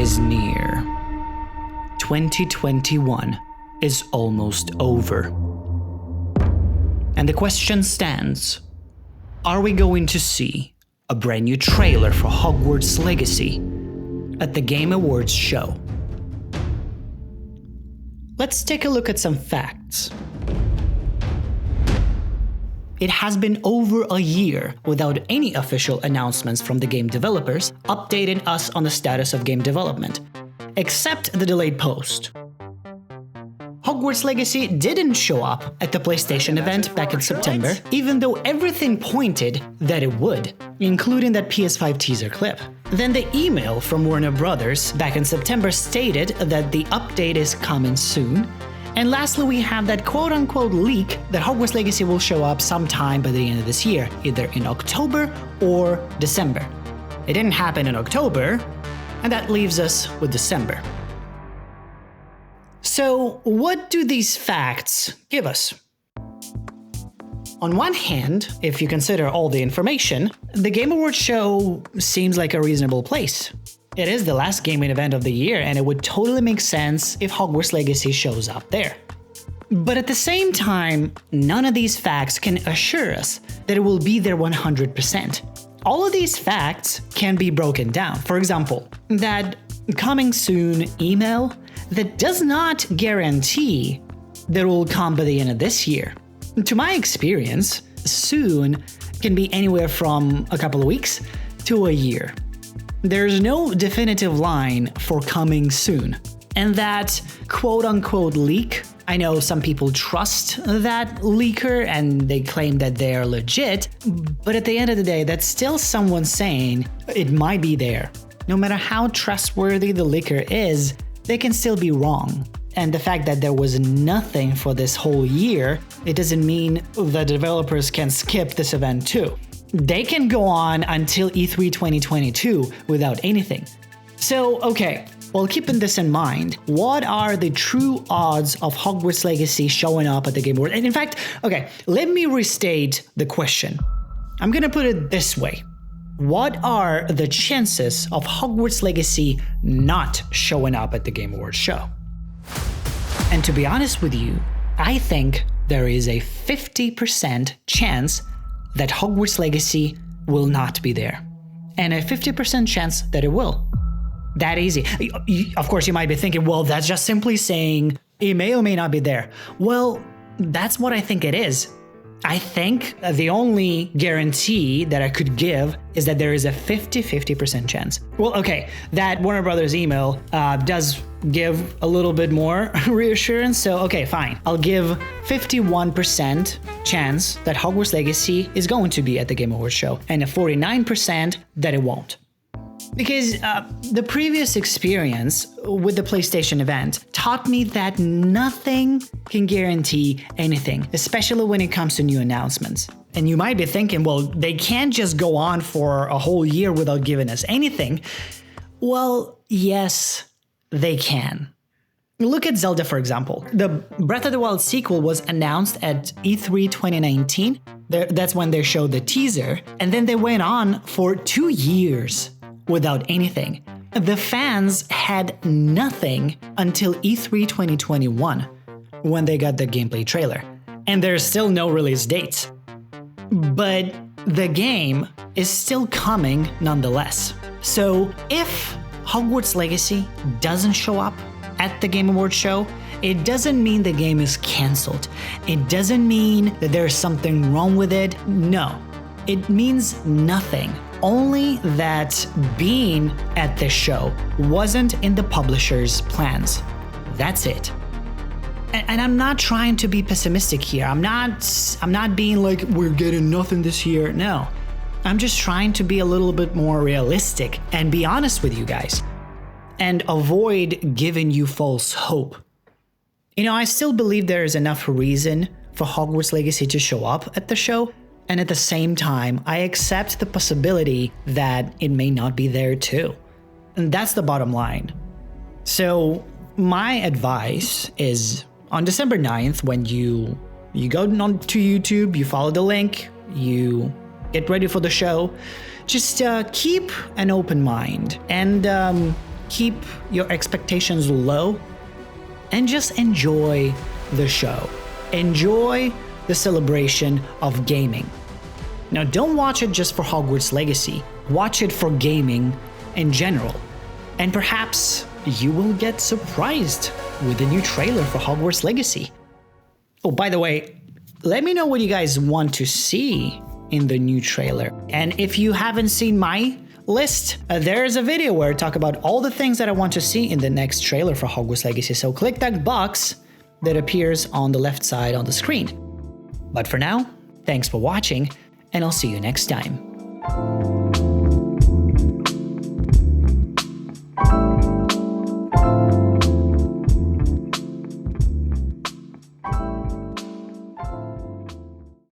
is near. 2021 is almost over. And the question stands, are we going to see a brand new trailer for Hogwarts Legacy at the Game Awards show? Let's take a look at some facts. It has been over a year without any official announcements from the game developers updating us on the status of game development, except the delayed post. Hogwarts Legacy didn't show up at the PlayStation event back in September, even though everything pointed that it would, including that PS5 teaser clip. Then the email from Warner Brothers back in September stated that the update is coming soon. And lastly, we have that quote-unquote leak that Hogwarts Legacy will show up sometime by the end of this year, either in October or December. It didn't happen in October, and that leaves us with December. So, what do these facts give us? On one hand, if you consider all the information, the Game Awards show seems like a reasonable place. It is the last gaming event of the year, and it would totally make sense if Hogwarts Legacy shows up there. But at the same time, none of these facts can assure us that it will be there 100%. All of these facts can be broken down. For example, that coming soon email, that does not guarantee that it will come by the end of this year. To my experience, soon can be anywhere from a couple of weeks to a year. There's no definitive line for coming soon. And that quote-unquote leak, I know some people trust that leaker and they claim that they're legit, but at the end of the day, that's still someone saying it might be there. No matter how trustworthy the leaker is, they can still be wrong. And the fact that there was nothing for this whole year, it doesn't mean the developers can skip this event too. They can go on until E3 2022 without anything. So, okay, well, keeping this in mind, what are the true odds of Hogwarts Legacy showing up at the Game Awards? And in fact, okay, let me restate the question. I'm gonna put it this way. What are the chances of Hogwarts Legacy not showing up at the Game Awards show? And to be honest with you, I think there is a 50% chance that Hogwarts Legacy will not be there, and a 50% chance that it will. That easy. Of course, you might be thinking, well, that's just simply saying it may or may not be there. Well, that's what I think it is. I think the only guarantee that I could give is that there is a 50% chance. Well, okay, that Warner Brothers email does give a little bit more reassurance, so okay, fine. I'll give 51% chance that Hogwarts Legacy is going to be at the Game Awards show, and a 49% that it won't. Because the previous experience with the PlayStation event taught me that nothing can guarantee anything, especially when it comes to new announcements. And you might be thinking, well, they can't just go on for a whole year without giving us anything. Well, yes, they can. Look at Zelda, for example. The Breath of the Wild sequel was announced at E3 2019. That's when they showed the teaser. And then they went on for 2 years without anything. The fans had nothing until E3 2021, when they got the gameplay trailer. And there's still no release dates. But the game is still coming nonetheless. So if Hogwarts Legacy doesn't show up at the Game Awards show, it doesn't mean the game is cancelled. It doesn't mean that there's something wrong with it. No, it means nothing. Only that being at this show wasn't in the publisher's plans. That's it. And I'm not trying to be pessimistic here. I'm not being like, we're getting nothing this year. No. I'm just trying to be a little bit more realistic and be honest with you guys and avoid giving you false hope. You know, I still believe there is enough reason for Hogwarts Legacy to show up at the show. And at the same time, I accept the possibility that it may not be there too. And that's the bottom line. So my advice is on December 9th, when you go onto YouTube, you follow the link, you get ready for the show, just keep an open mind and keep your expectations low and just enjoy the show. Enjoy the celebration of gaming. Now, don't watch it just for Hogwarts Legacy. Watch it for gaming in general. And perhaps you will get surprised with the new trailer for Hogwarts Legacy. Oh, by the way, let me know what you guys want to see in the new trailer. And if you haven't seen my list, there's a video where I talk about all the things that I want to see in the next trailer for Hogwarts Legacy. So click that box that appears on the left side on the screen. But for now, thanks for watching, and I'll see you next time.